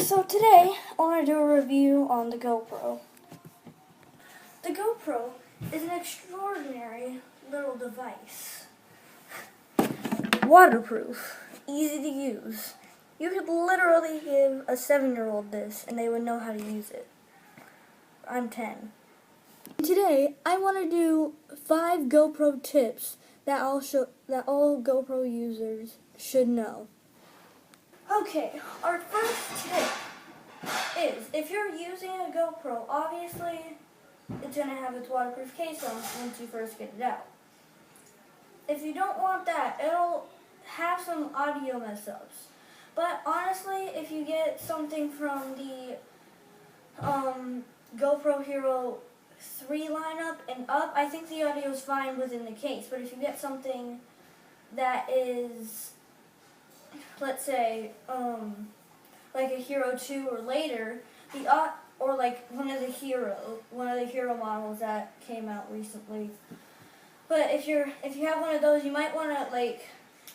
So today, I want to do a review on the GoPro. The GoPro is an extraordinary little device. Waterproof, easy to use. You could literally give a 7-year-old this and they would know how to use it. I'm 10. Today, I want to do 5 GoPro tips that all GoPro users should know. Okay, our first tip is, if you're using a GoPro, obviously it's going to have its waterproof case on once you first get it out. If you don't want that, it'll have some audio mess-ups. But honestly, if you get something from the GoPro Hero 3 lineup and up, I think the audio is fine within the case. But if you get something that is, let's say, like a Hero 2 or later, or like one of the Hero models that came out recently. But if you have one of those, you might want to, like,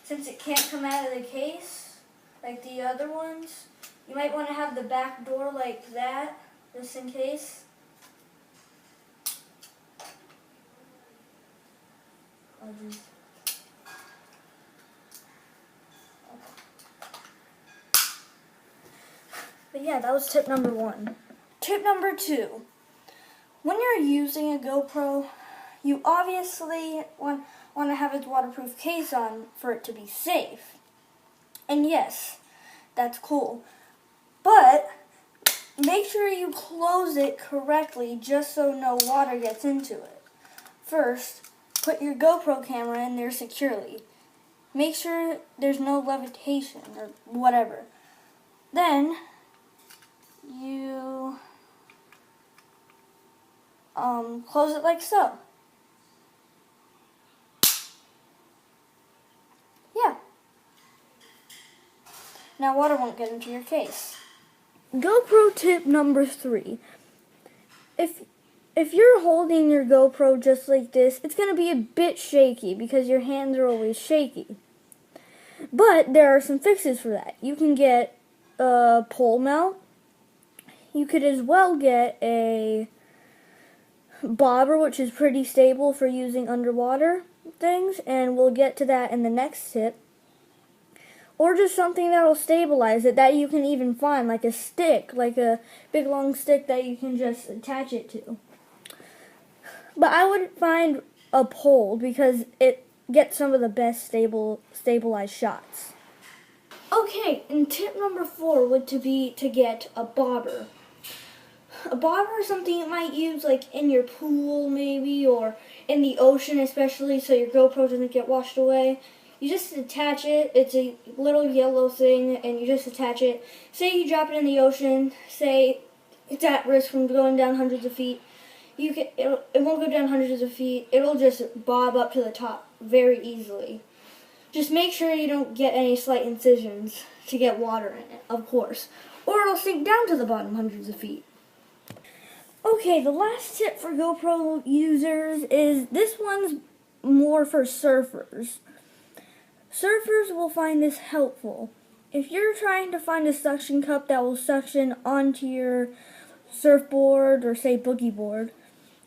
since it can't come out of the case like the other ones, you might want to have the back door like that, just in case. But yeah, that was tip number 1. Tip number 2. When you're using a GoPro, you obviously want to have its waterproof case on for it to be safe. And yes, that's cool. But make sure you close it correctly just so no water gets into it. First, put your GoPro camera in there securely. Make sure there's no levitation or whatever. Then you close it like so. Yeah. Now water won't get into your case. GoPro tip number 3. If you're holding your GoPro just like this, it's going to be a bit shaky because your hands are always shaky. But there are some fixes for that. You can get a pole mount. You could as well get a bobber, which is pretty stable for using underwater things, and we'll get to that in the next tip. Or just something that will stabilize it that you can even find, like a stick, like a big long stick that you can just attach it to. But I would find a pole because it gets some of the best stabilized shots. Okay, and tip number 4 would be to get a bobber. A bobber is something you might use like in your pool maybe, or in the ocean especially, so your GoPro doesn't get washed away. You just attach it. It's a little yellow thing, and you just attach it. Say you drop it in the ocean. Say it's at risk from going down hundreds of feet. It won't go down hundreds of feet. It'll just bob up to the top very easily. Just make sure you don't get any slight incisions to get water in it, of course. Or it'll sink down to the bottom hundreds of feet. Okay, the last tip for GoPro users is, this one's more for surfers. Surfers will find this helpful. If you're trying to find a suction cup that will suction onto your surfboard or say boogie board,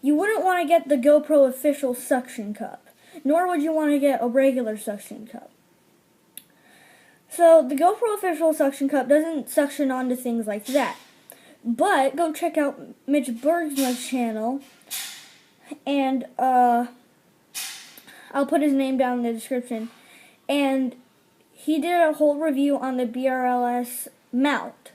you wouldn't want to get the GoPro official suction cup, nor would you want to get a regular suction cup. So the GoPro official suction cup doesn't suction onto things like that. But go check out MitchBergsma's channel, and I'll put his name down in the description. And he did a whole review on the BRLS mount,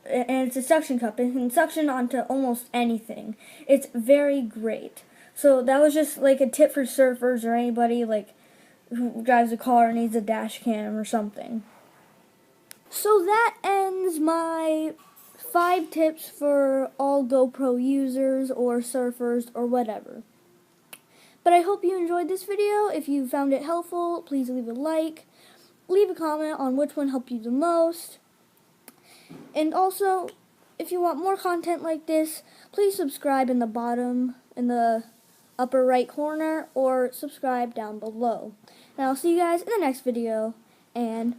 and it's a suction cup. It can suction onto almost anything. It's very great. So that was just like a tip for surfers or anybody like who drives a car and needs a dash cam or something. So that ends my 5 tips for all GoPro users or surfers or whatever. But I hope you enjoyed this video. If you found it helpful, please leave a like. Leave a comment on which one helped you the most. And also, if you want more content like this, please subscribe in the upper right corner, or subscribe down below. And I'll see you guys in the next video, and